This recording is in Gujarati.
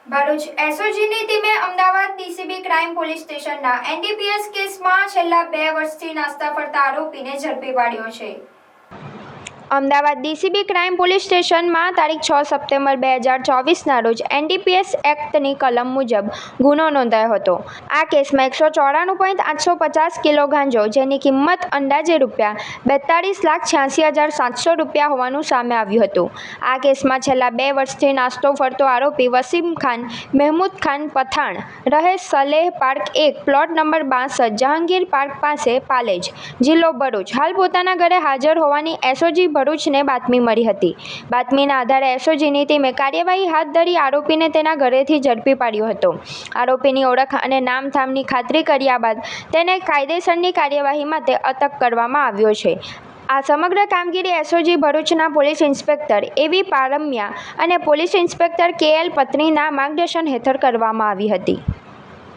ભરૂચ એસઓજીની ટીમે અમદાવાદ ડીસીબી ક્રાઇમ પોલીસ સ્ટેશનના એનડીપીએસ કેસમાં છેલ્લા 2 વર્ષથી નાસ્તા ફરતા આરોપીને ઝડપી પાડ્યો છે। અમદાવાદ ડીસીબી ક્રાઇમ પોલીસ સ્ટેશનમાં તારીખ 6 સપ્ટેમ્બર 2024ના રોજ એનડીપીએસ એક્ટની કલમ મુજબ ગુનો નોંધાયો હતો। આ કેસમાં 194.850 કિલો ગાંજો, જેની કિંમત અંદાજે ₹42,86,700 રૂપિયા હોવાનું સામે આવ્યું હતું। આ કેસમાં છેલ્લા 2 વર્ષથી નાસ્તો ફરતો આરોપી વસીમ ખાન મહેમૂદ ખાન પઠાણ રહે Saleh park 1, plot number 62, Jahangir park પાસે, પાલેજ, જિલ્લો ભરૂચ, હાલ પોતાના ઘરે હાજર હોવાની એસઓજી ભરૂચને બાતમી મળી હતી। બાતમીના આધારે એસઓજીની ટીમે કાર્યવાહી હાથ ધરી આરોપીને તેના ઘરેથી ઝડપી પાડ્યો હતો। આરોપીની ઓળખ અને નામઠામની ખાતરી કર્યા બાદ તેને કાયદેસરની કાર્યવાહી માટે અટક કરવામાં આવ્યો છે। આ સમગ્ર કામગીરી એસઓજી ભરૂચના પોલીસ ઇન્સ્પેક્ટર એવી પારમિયા અને પોલીસ ઇન્સ્પેક્ટર કેએલ પત્નીના માર્ગદર્શન હેઠળ કરવામાં આવી હતી।